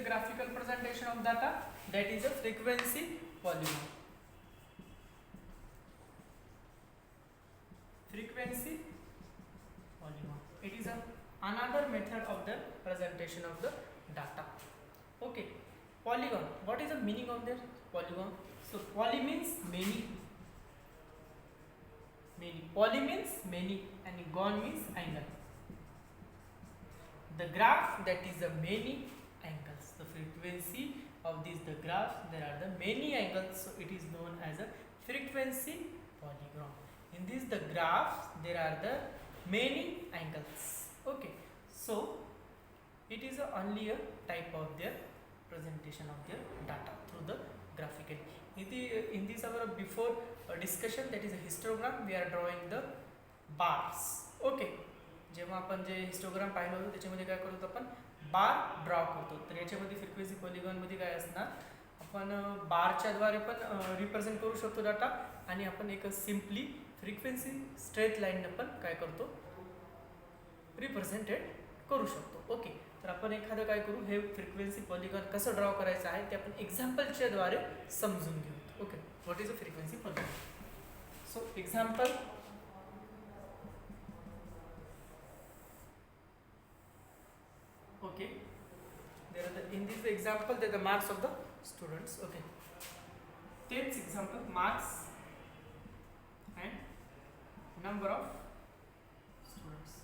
graphical presentation of data, that is a frequency polygon. Frequency polygon, it is another method of the presentation of the data. Okay, polygon, what is the meaning of that polygon? So poly means many, poly means many, and gon means angle. The graph, that is the many angles. The frequency of this the graph, there are the many angles, so it is known as a frequency polygon. In this the graph, there are the many angles. Okay, so it is only a type of their presentation of their data through the graphical. In this our before discussion, that is a histogram, we are drawing the bars. Okay, जेव्हा आपण जे histogram पाहिलं होतं त्याच्यामध्ये काय करतो आपण बार draw करतो. तर याच्यामध्ये फ्रिक्वेन्सी पॉलिगॉनमध्ये काय असणार, आपण बारच्या द्वारे पण रिप्रेझेंट करू शकतो डाटा, आणि आपण एक सिम्पली फ्रिक्वेन्सी स्ट्रेट लाईनने पण काय करतो रिप्रेझेंटेड करू शकतो. ओके, तर आपण एखादं काय करू, हे फ्रिक्वेन्सी पॉलिगॉन कसं ड्रॉ करायचं आहे ते आपण एक्झाम्पलच्या द्वारे समजून घेऊ. Okay, what is a frequency polygon? So example, okay, there are in this example there are the marks of the students. Okay, 10th example, marks and number of students,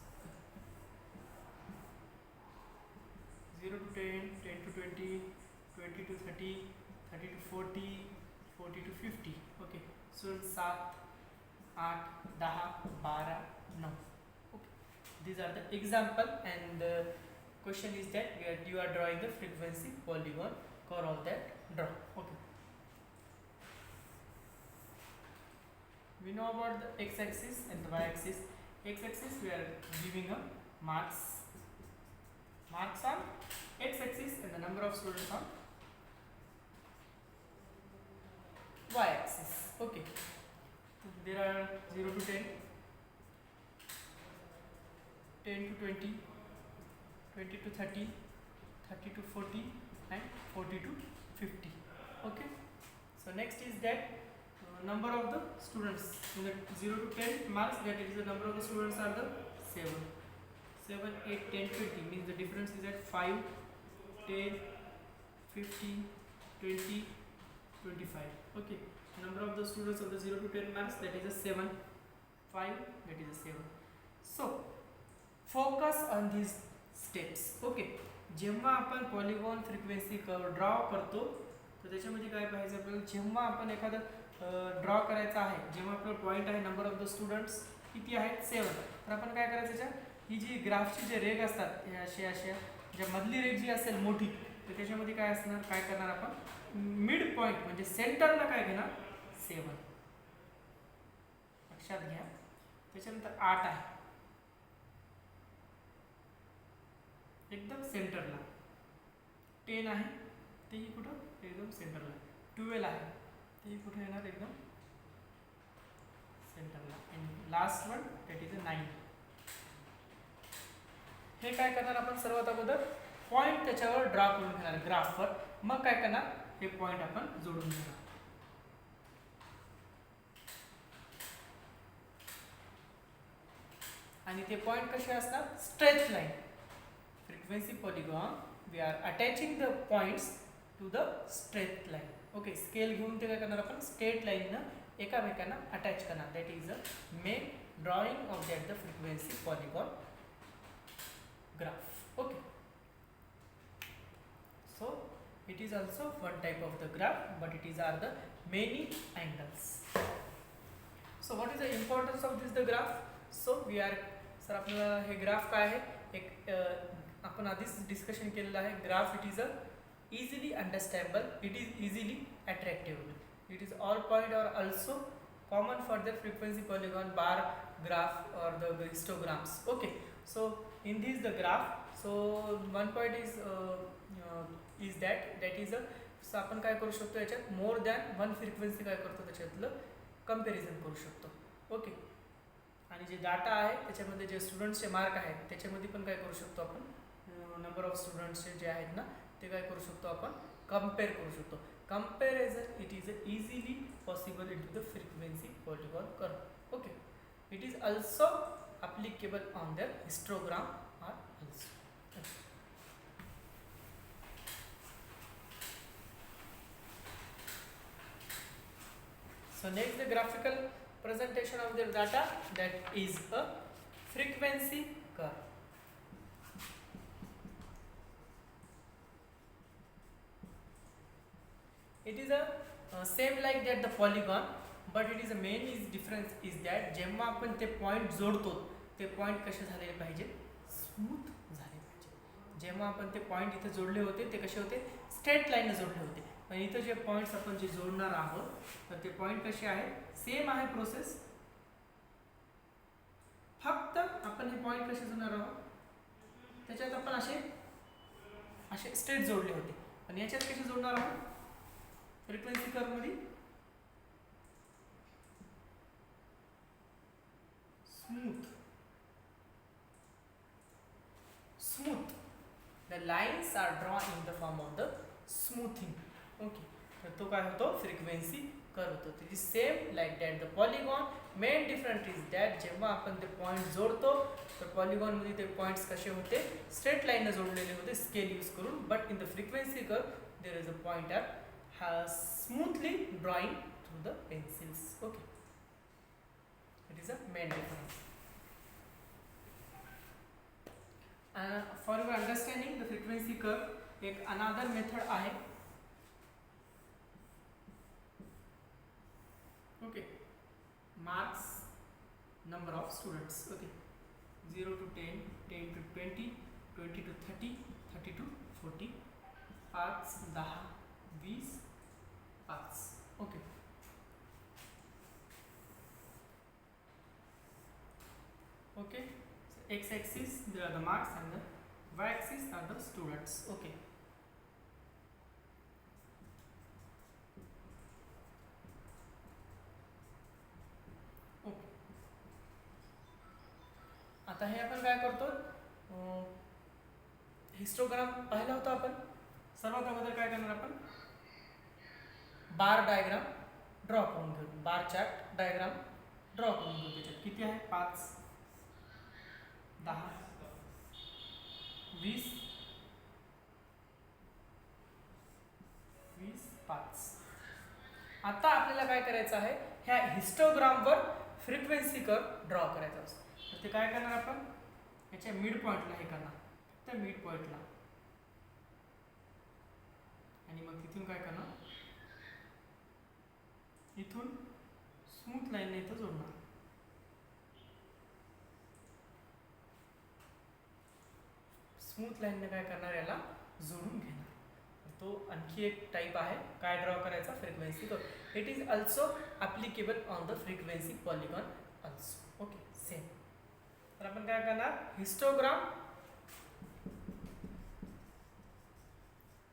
0 to 10, 10 to 20, 20 to 30, 30 to 40, 40 to 50. Okay, students 7, 8, 10, 12, 9. Okay, these are the example, and question is that you are drawing the frequency polygon. Cover all that, draw. Okay, we know about the x-axis and the y-axis. X-axis, we are giving a marks on x-axis and the number of students on y-axis. Okay, there are 0 to 10, 10 to 20, 20 to 30, 30 to 40, and 40 to 50. Okay, so next is that number of the students in the 0 to 10 marks, that is the number of the students are the 7, 7, 8, 10, 20, means the difference is at 5, 10, 15, 20, 25. Okay, number of the students of the 0 to 10 marks, that is a 7, 5, that is a 7. So focus on these steps. Okay, जेव्हा आपण polygon frequency draw करतो तर त्याच्यामध्ये काय पाहिजे आपल्याला, जेव्हा आपण एखादं ड्रॉ करायचं आहे, जेव्हा आपलं पॉईंट आहे नंबर ऑफ द स्टुडंट्स किती आहेत 7, तर आपण काय करायचं, त्याच्या ही जी ग्राफची जे रेग असतात हे अशा ज्या मधली रेग जी असेल मोठी, तर त्याच्यामध्ये काय असणार, काय करणार आपण मिड पॉईंट म्हणजे सेंटरला काय घेणार 7, लक्षात घ्या. त्याच्यानंतर 8 आहे एकदम सेंटरला, 10 आहे तेही कुठं एकदम सेंटरला, 12 आहे तेही कुठं येणार एकदम सेंटरला, आणि लास्ट वन दॅट इज अ 9. हे काय करणार आपण, सर्वात अगोदर पॉईंट त्याच्यावर ड्रॉ करून घेणार ग्राफवर, मग काय करणार हे पॉईंट आपण जोडून घेणार. आणि ते पॉईंट कसे असतात, straight line. Frequency polygon, we are attaching the points to the straight line. Okay, scale घेऊन ते काय करणार आपण स्ट्रेट लाईन ना एकामेकांना अटॅच करणार. that is a main drawing of that the frequency polygon graph. Okay, so it is also one type of the graph, but it is are the many angles. So what is the importance of this the graph? So we are sir आपल्याला हे graph काय आहे, एक आपण आधीच discussion केलेलं आहे. Graph it is a easily understandable, it is easily attractive, it is all point are also common for the frequency polygon bar graph और द histograms. Okay, so in this the graph, so one point is that is a, so आपण काय करू शकतो याच्यात more than one frequency काय करतो त्याच्यातलं कंपॅरिझन करू शकतो. ओके, आणि जे डाटा आहे त्याच्यामध्ये जे स्टुडंट्सचे मार्क आहेत त्याच्यामध्ये पण काय करू शकतो आपण नंबर ऑफ स्टुडंट्सचे जे आहेत ना ते काय करू शकतो आपण कम्पेअर करू शकतो. Comparison it is easily possible in to the frequency polygon curve. Okay, it is also applicable on their histogram or also. So next the graphical presentation of the data, that is a frequency curve. It is a same like that the polygon, but it is a main is difference is that जेव्हा आपण ते point जोडतो ते point कसे झाले पाहिजे, smooth झाले पाहिजे. जेव्हा आपण ते पॉइंट इथे जोडले होते ते कसे होते, स्ट्रेट लाईन जोडले होते. पण इथे जे पॉइंट्स आपण जे जोडणार आहोत तर ते पॉइंट कसे आहेत, सेम आहे प्रोसेस, फक्त आपण हे पॉइंट कसे जोडणार आहोत, त्याच्यात आपण असे असे स्ट्रेट जोडले होते. पण याच्यात कसे जोडणार आहोत, फ्रिक्वेन्सी कर्व मध्ये smooth. The lines are drawn in the form of the smoothing. Okay, तर तो काय होतो, फ्रिक्वेन्सी कर्व होतो. It is same like that the polygon. Main difference is that जेव्हा आपण ते पॉइंट जोडतो तर पॉलिगॉन मध्ये ते पॉइंट्स कसे होते, स्ट्रेट लाईन जोडलेले होते स्केल यूज करून. But in the frequency curve there is a pointer smoothly drawing through the pencils. Okay, it is a main difference. For your understanding the frequency curve, एक another method आहे. Okay, marks number of students. Okay, 0 to 10, 10 to 20, 20 to 30, 30 to 40, 5, 10, 20, 5. Okay. Okay. X-axis there are the marks and the y-axis are the students. Okay. Okay. आता हे आपण काय करतो, histogram पाहिला होता आपण. सर्वात अगोदर काय करणार आपण, बार डायग्राम ड्रॉ करून घेऊ. बार चार्ट डायग्राम ड्रॉ करून घेऊ. त्याच्यात किती आहे, 5, 10, 20, 20, 5. आता आपल्याला काय करायचं आहे, ह्या हिस्टोग्रामवर फ्रिक्वेन्सी कर्व ड्रॉ करायचा असतो. तर ते काय करणार आपण, याच्या मिड पॉइंटला हे करणार, फक्त मिड पॉइंटला, आणि मग तिथून काय करणार, इथून स्मूथ लाईनने इथं जोडणार. स्मूथ लाईनने काय करणार, याला जोडून घेणार. तो आणखी एक टाइप आहे काय ड्रॉ करायचा, frequency curve. It is also applicable on the frequency polygon also. Okay, same. तर आपण काय करणार, histogram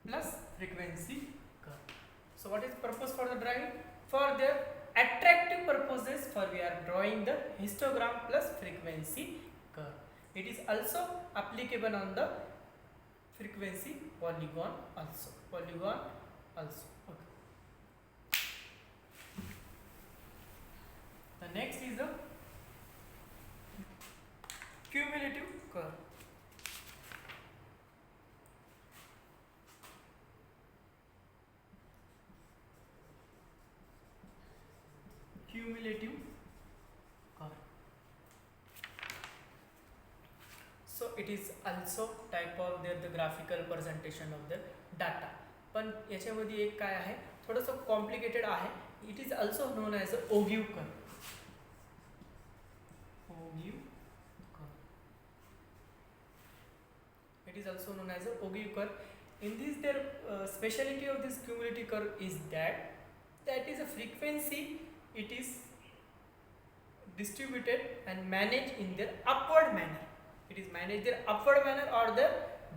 plus frequency curve. So what is purpose for the drawing, for their attractive purposes, for we are drawing the histogram plus frequency curve. It is also applicable on the frequency polygon also. Okay. The next is the cumulative curve. Cumulative curve. So it is also type of the graphical presentation of the data. पण याच्यामध्ये एक काय आहे, थोडंसं complicated आहे. It is also known as a ogive curve. It is also known as a ogive curve. In this, their speciality of this cumulative curve is that is a frequency. It is distributed and managed in their upward manner. It is managed their upward manner or the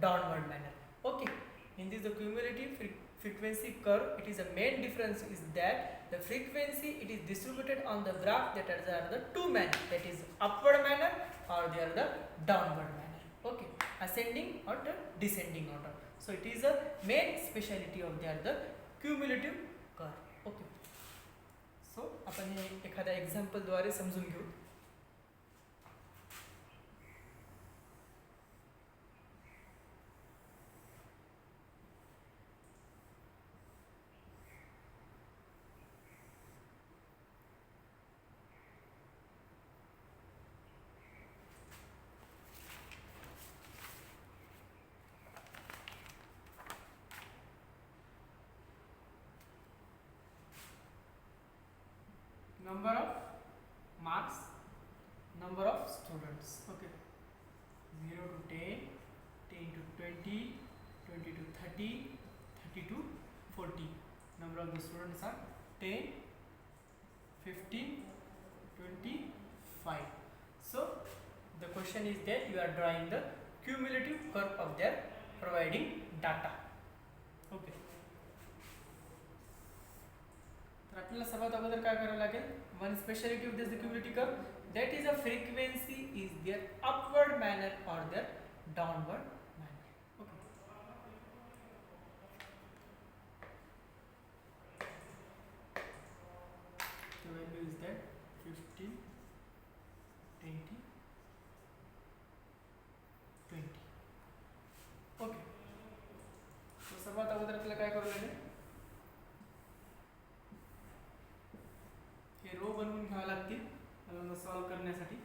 downward manner. Okay. In this, the cumulative frequency curve, it is a main difference is that the frequency it is distributed on the graph that are the two manner, that is upward manner or the other downward manner. Okay, ascending or the descending order. So it is a main speciality of the cumulative curve. Okay. So आपण हे एखाद्या example द्वारे समजून घेऊ. Number of marks, number of students. Okay, 0 to 10, 10 to 20, 20 to 30, 30 to 40. Number of the students are 10, 15, 25. So the question is that you are drawing the cumulative curve of their providing data. Okay. तर आपल्याला सर्वात अगोदर काय करावं लागेल, one speciality of this cumulative curve, that is a frequency is there upward manner or there downward manner. Okay, the value is that 15, 20, 20. Okay, तो सर्वात अगोदर आपल्याला काय करावं लागेल, रो बनवून घ्यावे लागतील आपल्याला सॉल्व करण्यासाठी.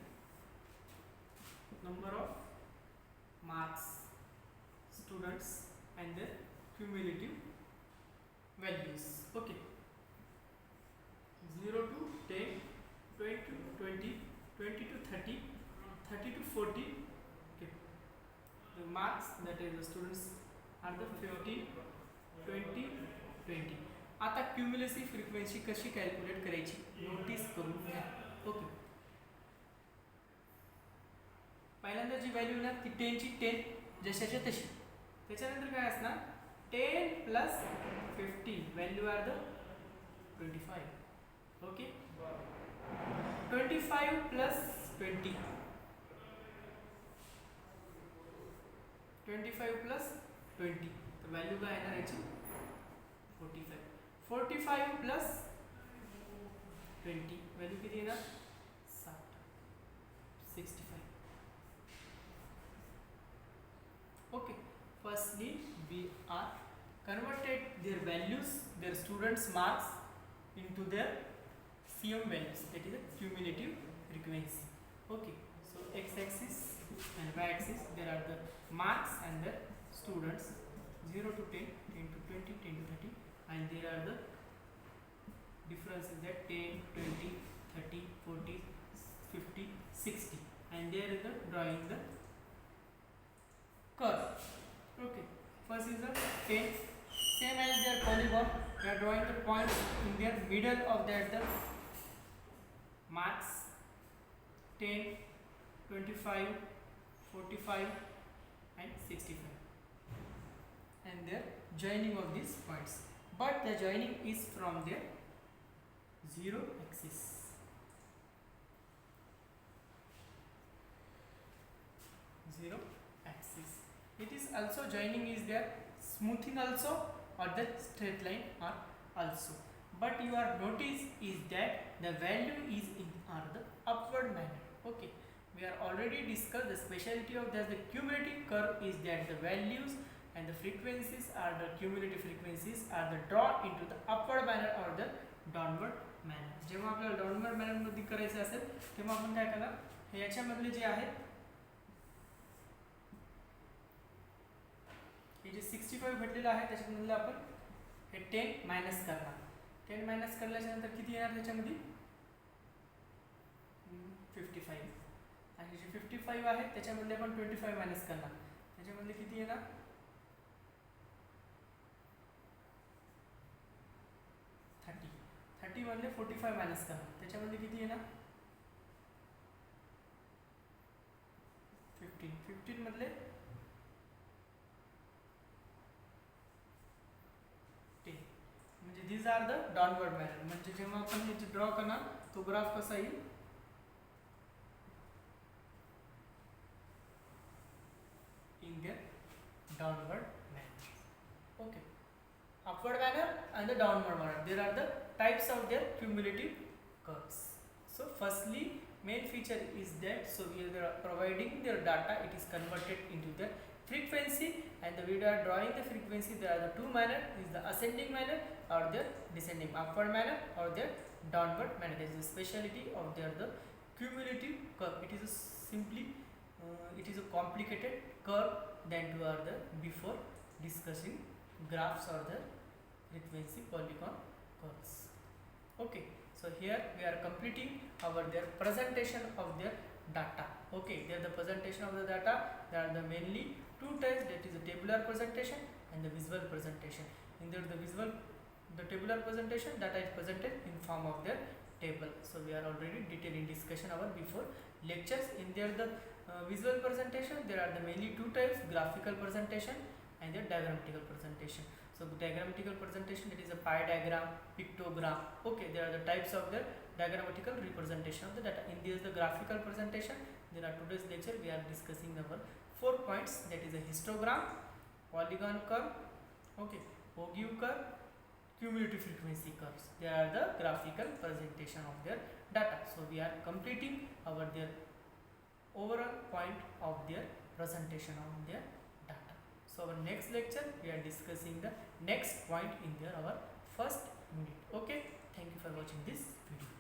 Number of marks, students and their cumulative values. Okay, 0 to 10, 20 to 20, 20 to 30, 30 to 40. Okay, the marks, that is the students, are the 15, 20, 20. आता क्युम्युलेटिव्ह फ्रिक्वेन्सी कशी कॅल्क्युलेट करायची नोटीस करून घ्या. ओके, पहिल्यांदा जी व्हॅल्यू ना ती 10 ची 10 जशाच्या तशी. त्याच्यानंतर काय असणार, 10 plus 15 value are the 25. Okay, 25 plus 20, 25 plus 20, तर व्हॅल्यू काय येणार याची 45. 45 प्लस 20 व्हॅल्यू किती येणार 60, 65. Okay, firstly we are converted their values, their students marks into their CM values, that is a cumulative frequency. Okay, so x axis and y axis, there are the marks and the students, 0 to 10, 10 to 20, 10 to 30, and there are the differences that 10, 20, 30, 40, 50, 60, and there is the drawing the curve. Okay, first is the 10, same as their polygon, we are drawing the points in their middle of that the marks, 10, 25, 45 and 65, and their joining of these points, but the joining is from their 0 axis. Zero axis. It is also joining is there, smoothing also, or the straight line are also. But your notice is that the value is in the upward manner. Okay, we are already discussed the speciality of the cumulative curve is that the values and the frequencies are the cumulative frequencies are the drawn into the upward manner or the downward manner. जेव्हा आपल्याला downward manner मध्ये करायचं असेल तेव्हा आपण काय करणार, हे याच्यामधले जे आहेत हे जे 65 भेटलेलं आहे त्याच्यामधलं आपण हे 10 मायनस करणार. 10 मायनस करल्याच्या नंतर किती येणार त्याच्यामध्ये 55, आणि जे 55 आहे त्याच्यामधले आपण 25 मायनस करणार, त्याच्यामधले किती येणार 30. 30 मधले 45 मायनस करणार, त्याच्यामध्ये किती येणार 15. 15 मधले 10. म्हणजे these are the downward manner. म्हणजे जेव्हा आपण हे ड्रॉ करणार तो ग्राफ कसा येईल, in their downward manner. Okay, upward manner and the downward manner, there are the types of their cumulative curves. So firstly, main feature is that, so we are providing their data, it is converted into the frequency, and the we are drawing the frequency. There are the two manner, is the ascending manner or the descending, upward manner or the downward manner. There is a speciality of their the cumulative curve. It is a simply it is a complicated curve than to are the before discussing graphs or the frequency polygon curves. Okay, so here we are completing our their presentation of their data. Okay, there the presentation of the data, there are the mainly two types, that is the tabular presentation and the visual presentation. In the visual, the tabular presentation, data is presented in form of their table. So we are already detailed in discussion our before lectures. In there the visual presentation, there are the mainly two types, graphical presentation and the diagrammatical presentation. So the diagrammatical presentation, it is a pie diagram, pictogram. Okay, there are the types of the diagrammatical representation of the data. In this the graphical presentation, there are today's lecture we are discussing our 4 points, that is a histogram, polygon curve, okay, ogive curve, cumulative frequency curves. They are the graphical presentation of their data. So we are completing our their overall point of their presentation of their data. So our next lecture we are discussing the next point in their our first unit. Okay, thank you for watching this video.